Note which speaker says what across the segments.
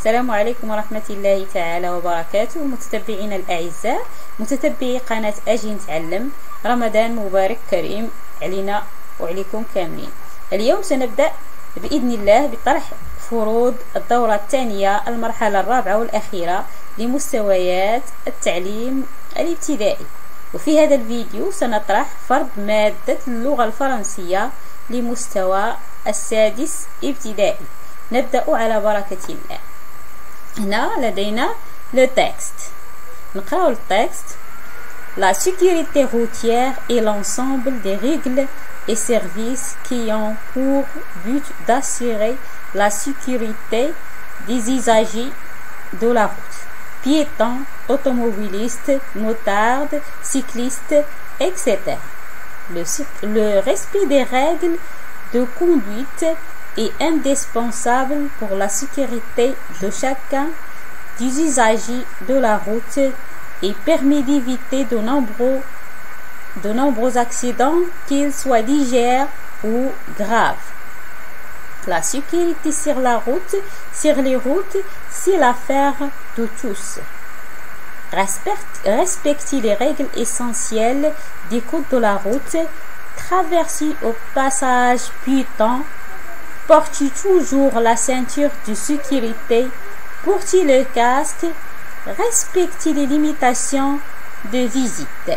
Speaker 1: السلام عليكم ورحمة الله تعالى وبركاته. متتبعينا الأعزاء، متتبعي قناة أجي نتعلم، رمضان مبارك كريم علينا وعليكم كاملين. اليوم سنبدأ بإذن الله بطرح فروض الدورة الثانية المرحلة الرابعة والأخيرة لمستويات التعليم الابتدائي. وفي هذا الفيديو سنطرح فرض مادة اللغة الفرنسية لمستوى السادس ابتدائي. نبدأ على بركة الله. هنا لدينا le texte. نقرأ التكست. La sécurité routière est l'ensemble des règles et services qui ont pour but d'assurer la sécurité des usagers de la route, piétons, automobilistes, motards, cyclistes, etc. Le respect des règles de conduite est indispensable pour la sécurité de chacun des usagers de la route et permet d'éviter de nombreux accidents, qu'ils soient légers ou graves. La sécurité sur la route, sur les routes, c'est l'affaire de tous. Respectez les règles essentielles des codes de la route, traversez au passage piéton, portez toujours la ceinture de sécurité, portez le casque, respectez les limitations de visite.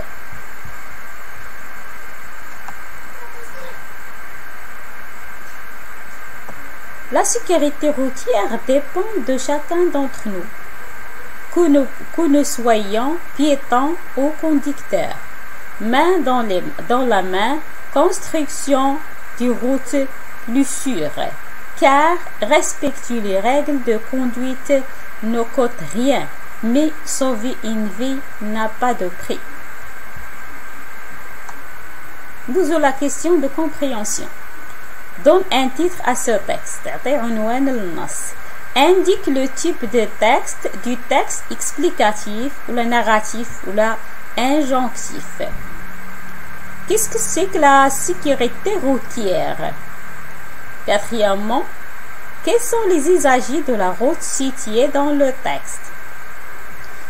Speaker 1: La sécurité routière dépend de chacun d'entre nous, que nous soyons piétons ou conducteurs. Main dans la main, construction de routes plus sûres, car respecter les règles de conduite ne coûte rien, mais sauver une vie n'a pas de prix. Posons la question de compréhension. Donne un titre à ce texte. Indique le type de texte du texte explicatif ou le narratif ou la injonctif. Qu'est-ce que c'est que la sécurité routière? Quatrièmement, quels sont les usagers de la route cités dans le texte?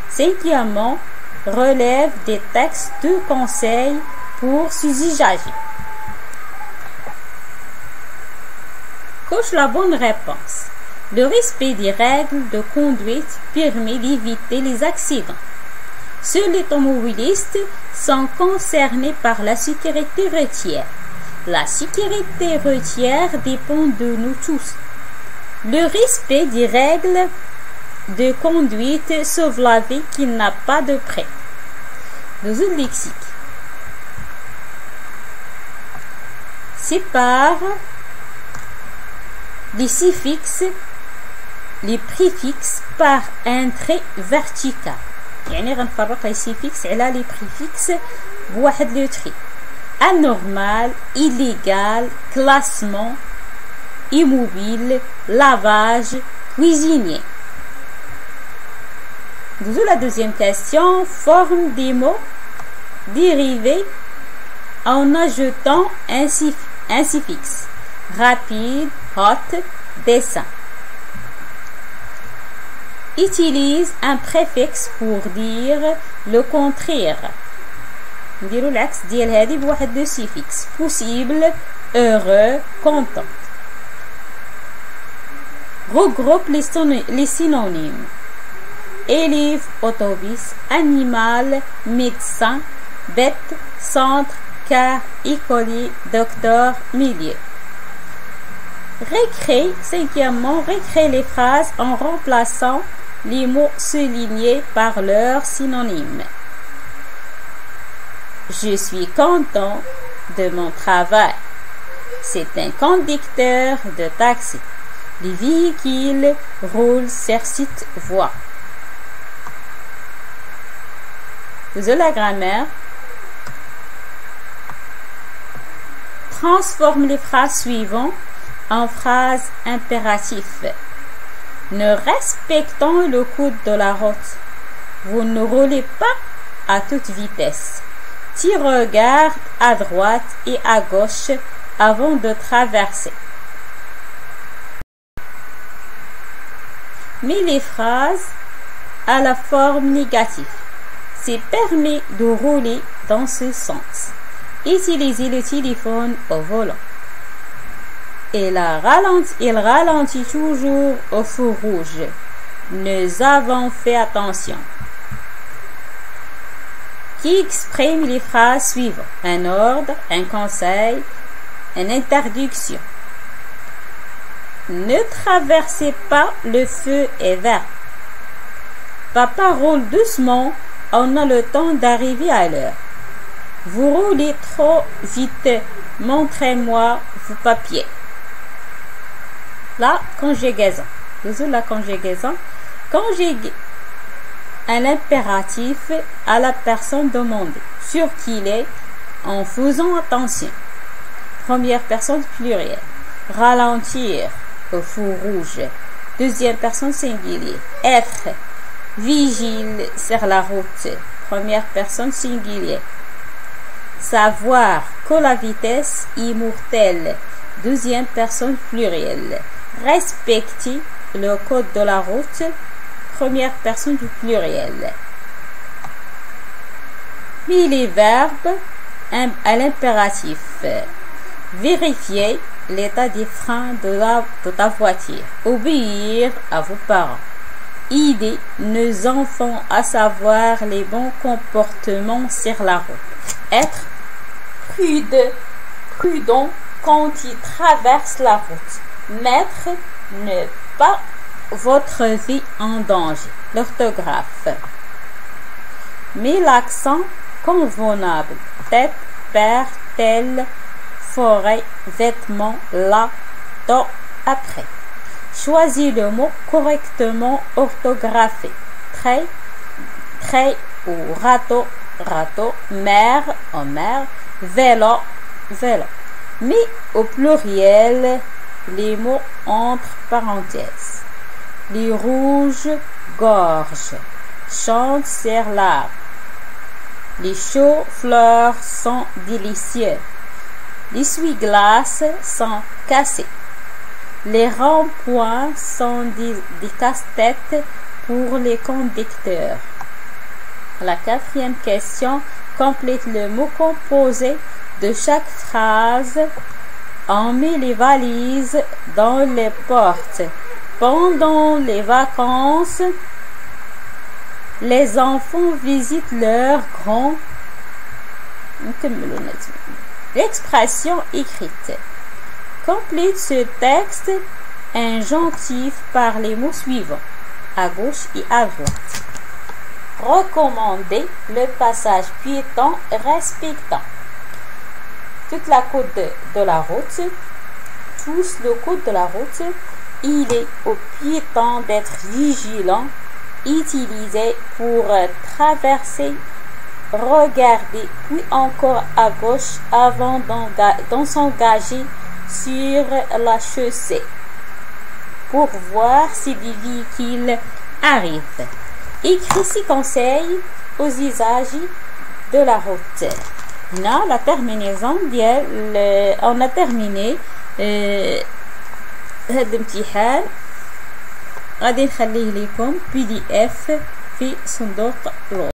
Speaker 1: Cinquièmement, relève des textes de conseils pour ces usagers. Coche la bonne réponse. Le respect des règles de conduite permet d'éviter les accidents. Seuls les automobilistes sont concernés par la sécurité routière. La sécurité routière dépend de nous tous. Le respect des règles de conduite sauve la vie qui n'a pas de prix. Le lexique. Sépare les suffixes, les préfixes par un trait vertical. يعني غنفرق les suffixes على les préfixes بواحد le trait. Anormal, illégal, classement, immobile, lavage, cuisinier. D'où la deuxième question. Forme des mots dérivés en ajoutant un suffixe. Rapide, hot, dessin. Utilise un préfixe pour dire le contraire. نديرو العكس ديال هذه بواحد لو سيفيكس. Possible, heureux, content. Regroupe les synonymes. Élève, autobus, animal, médecin, bête, centre, car, écolier, docteur, milieu. Récrée, cinquièmement, récrée les phrases en remplaçant les mots soulignés par leur synonyme. Je suis content de mon travail. C'est un conducteur de taxi. Les véhicules roulent sur cette voie. De la grammaire. Transforme les phrases suivantes en phrases impératives. Nous respectons le code de la route. Vous ne roulez pas à toute vitesse. Tu regardes à droite et à gauche avant de traverser. mais les phrases à la forme négative. C'est permis de rouler dans ce sens. Utilisez le téléphone au volant. Il ralentit toujours au feu rouge. Nous avons fait attention. Qui exprime les phrases suivantes? Un ordre, un conseil, une interdiction. Ne traversez pas, le feu est vert. Papa roule doucement, on a le temps d'arriver à l'heure. Vous roulez trop vite, montrez-moi vos papiers. La conjugaison. Désolé, la conjugaison. Conjuguer un impératif à la personne demandée, sur qui il est, en faisant attention. Première personne plurielle. Ralentir au feu rouge. Deuxième personne singulier. Être. Vigile sur la route. Première personne singulière. Savoir que la vitesse est mortelle. Deuxième personne plurielle. Respecter le code de la route. Première personne du pluriel. Mais les verbes à l'impératif. Vérifier l'état des freins de ta voiture. Obéir à vos parents. Aider nos enfants à savoir les bons comportements sur la route. Être prudent quand ils traversent la route. Mettre ne pas votre vie en danger. L'orthographe. Mais l'accent convenable. Tête, père, tel, forêt, vêtements, là, dans, après. Choisis le mot correctement orthographié. Trait ou râteau, mer, vélo, vélo. Mais au pluriel, les mots entre parenthèses. Les rouges gorges chantent sur l'arbre. Les chauds fleurs sont délicieux. Les essuie-glaces sont cassés. Les ronds-points sont des casse-têtes pour les conducteurs. La quatrième question complète le mot composé de chaque phrase. On met les valises dans les portes. Pendant les vacances, les enfants visitent leurs grands. L'expression écrite. Complète ce texte injonctif par les mots suivants, à gauche et à droite. Recommandez le passage piéton respectant toute la côte de la route, tous le code de la route. Il est aux piétons d'être vigilants, utilisé pour traverser, regarder, puis encore à gauche avant d'en s'engager sur la chaussée pour voir si des véhicules arrivent. Écris 6 conseils aux usagers de la route. Là, la terminaison ديال on a terminé هذا الامتحان. غادي نخليه لكم PDF في صندوق الوصف.